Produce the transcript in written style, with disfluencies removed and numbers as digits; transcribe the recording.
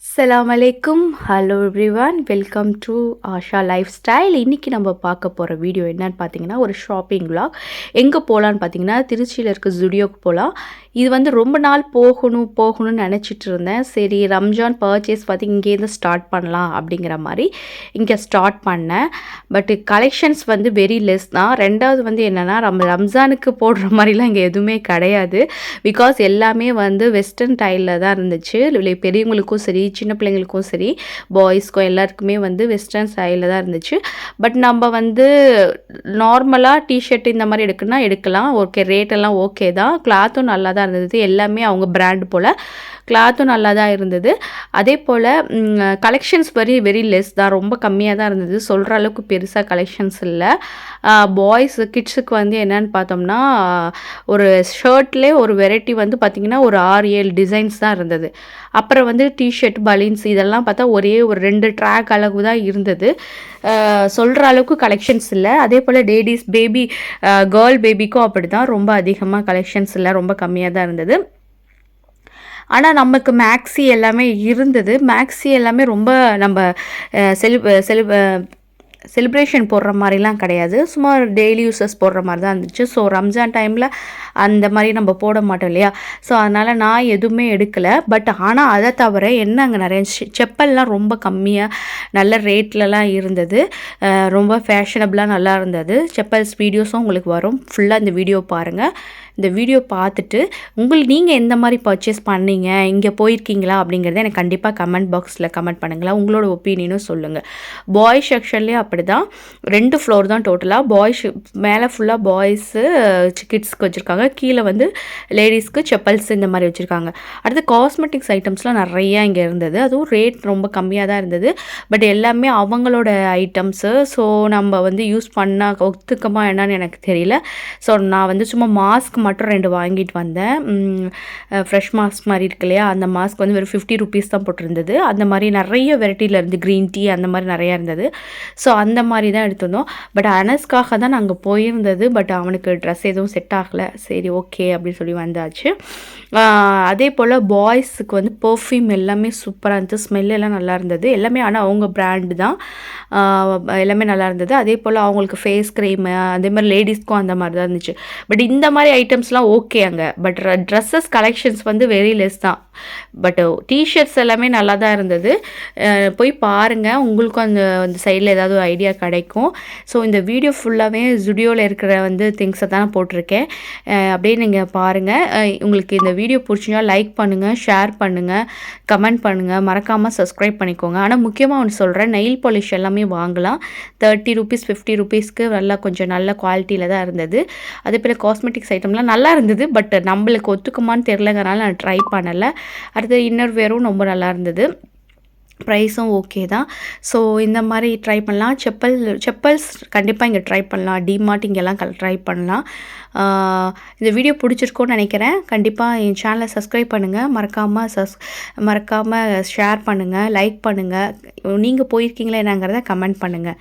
அஸ்ஸலாமு அலைக்கும். Hello everyone. Welcome to Asha life style. இன்றைக்கி நம்ம பார்க்க போகிற வீடியோ என்னன்னு பார்த்தீங்கன்னா, ஒரு ஷாப்பிங் விலாக். எங்கே போகலான்னு பார்த்தீங்கன்னா, திருச்சியில் இருக்க ஜுடியோக்கு போகலாம். இது வந்து ரொம்ப நாள் போகணும்னு நினச்சிட்டு இருந்தேன். சரி, ரம்ஜான் பர்ச்சேஸ் பார்த்து இங்கேருந்து ஸ்டார்ட் பண்ணலாம் அப்படிங்கிற மாதிரி இங்கே ஸ்டார்ட் பண்ணேன். பட் கலெக்ஷன்ஸ் வந்து வெரி லெஸ் தான். ரெண்டாவது வந்து என்னென்னா, ரம்ஜானுக்கு போடுற மாதிரிலாம் இங்கே எதுவுமே கிடையாது. பிகாஸ் எல்லாமே வந்து வெஸ்டர்ன் ஸ்டைலில் தான் இருந்துச்சு. பெரியவங்களுக்கும் சரி, சின்ன பிள்ளைங்களுக்கும் சரி, பாய்ஸ்க்கும் எல்லாருக்குமே வந்து வெஸ்டர்ன் ஸ்டைலில் தான் இருந்துச்சு. பட் நம்ம வந்து நார்மலாக டிஷர்ட் இந்த மாதிரி எடுக்கலாம். ஓகே, ரேட்டெல்லாம் ஓகே தான். கிளாத்தும் நல்லா தான் இருந்தது. எல்லாமே அவங்க பிராண்ட் போல் கிளாத்தும் நல்லா தான் இருந்தது. அதே போல் கலெக்ஷன்ஸ் வெரி லெஸ் தான். ரொம்ப கம்மியாக தான் இருந்தது. சொல்கிற அளவுக்கு பெருசாக கலெக்ஷன்ஸ் இல்லை. பாய்ஸ் கிட்ஸுக்கு வந்து என்னென்னு பார்த்தோம்னா, ஒரு ஷர்ட்லேயே ஒரு வெரைட்டி வந்து பார்த்திங்கன்னா ஒரு 6-7 டிசைன்ஸ் தான் இருந்தது. அப்புறம் வந்து டிஷர்ட், பலீன்ஸ் இதெல்லாம் பார்த்தா ஒரு 2 ட்ராக் அளவு தான் இருந்தது. சொல்கிற அளவுக்கு கலெக்ஷன்ஸ் இல்லை. அதே போல் லேடிஸ் கேர்ள் பேபிக்கும் அப்படி தான். ரொம்ப அதிகமாக கலெக்ஷன்ஸ் இல்லை, ரொம்ப கம்மியாக தான் இருந்தது. ஆனால் நமக்கு மேக்ஸி எல்லாமே இருந்தது. மேக்ஸி எல்லாமே ரொம்ப நம்ம செலிப்ரேஷன் போடுற மாதிரிலாம் கிடையாது. சும்மா டெய்லி யூஸஸ் போடுற மாதிரி தான் இருந்துச்சு. ஸோ ரம்ஜான் டைமில் அந்த மாதிரி நம்ம போட மாட்டோம் இல்லையா? ஸோ அதனால் நான் எதுவுமே எடுக்கலை. பட் ஆனால் அதை தவிர என்ன அங்கே நிறைய செப்பல்லாம் ரொம்ப கம்மியாக நல்ல ரேட்லலாம் இருந்தது. ரொம்ப ஃபேஷனபிளாக நல்லா இருந்தது. செப்பல்ஸ் வீடியோஸும் உங்களுக்கு வரும். ஃபுல்லாக இந்த வீடியோ பாருங்கள். இந்த வீடியோ பார்த்துட்டு நீங்கள் எந்த மாதிரி பர்ச்சேஸ் பண்ணீங்க, இங்கே போயிருக்கீங்களா அப்படிங்கிறத எனக்கு கண்டிப்பாக கமெண்ட் பாக்ஸில் கமெண்ட் பண்ணுங்களா. உங்களோட ஒப்பீனியனும் சொல்லுங்கள். பாய்ஸ் செக்ஷன்லேயே அப்படி தான். 2 ஃப்ளோர் தான் டோட்டலாக. பாய்ஸ் மேலே ஃபுல்லாக பாய்ஸு கிட்ஸ்க்கு வச்சுருக்காங்க. கீழே வந்து லேடிஸ்க்கு செப்பல்ஸ் இந்த மாதிரி வச்சுருக்காங்க. அடுத்து காஸ்மெட்டிக்ஸ் ஐட்டம்ஸ்லாம் நிறையா இங்கே இருந்தது. அதுவும் ரேட் ரொம்ப கம்மியாக தான் இருந்தது. பட் எல்லாமே அவங்களோட ஐட்டம்ஸு. ஸோ நம்ம வந்து யூஸ் பண்ணால் ஒத்துக்கமா என்னன்னு எனக்கு தெரியல. ஸோ நான் வந்து சும்மா மாஸ்க் மட்டும் 2 வாங்கிட்டு வந்தேன். ஃப்ரெஷ் மாஸ்க் மாதிரி இருக்கு இல்லையா, அந்த மாஸ்க் வந்து வெறும் 50 ருபீஸ் தான் போட்டிருந்தது. அந்த மாதிரி நிறைய வெரைட்டியில் இருந்து க்ரீன் டீ அந்த மாதிரி நிறையா இருந்தது. ஸோ அந்த மாதிரி தான் எடுத்திருந்தோம். பட் அனஸ்க்காக தான் நாங்கள் போயிருந்தது. பட் அவனுக்கு ட்ரெஸ் எதுவும் செட் ஆகலை. சரி, ஓகே அப்படின்னு சொல்லி வந்தாச்சு. அதே போல் பாய்ஸுக்கு வந்து பர்ஃப்யூம் எல்லாமே சூப்பராக இருந்தது. ஸ்மெல் எல்லாம் நல்லா இருந்தது. எல்லாமே ஆனால் அவங்க பிராண்டு தான். எல்லாமே நல்லா இருந்தது. அதே போல் அவங்களுக்கு ஃபேஸ் க்ரீமு அதே மாதிரி லேடிஸ்க்கும் அந்த மாதிரி தான் இருந்துச்சு. பட் இந்த மாதிரி ஐட்டம்ஸ்லாம் ஓகே அங்கே. பட் ட்ரெஸ்ஸஸ் கலெக்ஷன்ஸ் வந்து வெரி லெஸ் தான். பட் டிஷர்ட்ஸ் எல்லாமே நல்லா தான் இருந்தது. போய் பாருங்கள். உங்களுக்கும் அந்த சைடில் ஏதாவது ஒரு ஐடியா கிடைக்கும். ஸோ இந்த வீடியோ ஃபுல்லாகவே ஜுடியோவில் இருக்கிற வந்து திங்ஸை தான் போட்டிருக்கேன். அப்படியே நீங்கள் பாருங்கள். உங்களுக்கு இந்த வீடியோ பிடிச்சிங்கன்னா லைக் பண்ணுங்கள், ஷேர் பண்ணுங்கள், கமெண்ட் பண்ணுங்கள், மறக்காமல் சப்ஸ்கிரைப் பண்ணிக்கோங்க. ஆனால் முக்கியமாக ஒன்று சொல்கிறேன், நெயில் பாலிஷ் எல்லாமே வாங்கலாம். 30 ருபீஸ் 50 ருபீஸ்க்கு நல்லா கொஞ்சம் நல்ல குவாலிட்டியில் தான் இருந்தது. அதே போல் காஸ்மெட்டிக்ஸ் ஐட்டம்லாம் நல்லா இருந்தது. பட் நம்மளுக்கு ஒத்துக்குமான்னு தெரிலங்கிறனால நான் ட்ரை பண்ணலை. அடுத்து இன்னர் வேரும் ரொம்ப நல்லா இருந்தது. ப்ரைஸும் ஓகே தான். ஸோ இந்த மாதிரி ட்ரை பண்ணலாம். செப்பல்ஸ் கண்டிப்பாக இங்கே ட்ரை பண்ணலாம். டிமார்ட் இங்கெல்லாம் ட்ரை பண்ணலாம். இந்த வீடியோ பிடிச்சிருக்கோன்னு நினைக்கிறேன். கண்டிப்பாக என் சேனலை சப்ஸ்கிரைப் பண்ணுங்கள். மறக்காமல் ஷேர் பண்ணுங்கள், லைக் பண்ணுங்கள். நீங்கள் போயிருக்கீங்களா என்னங்கிறத கமெண்ட் பண்ணுங்கள்.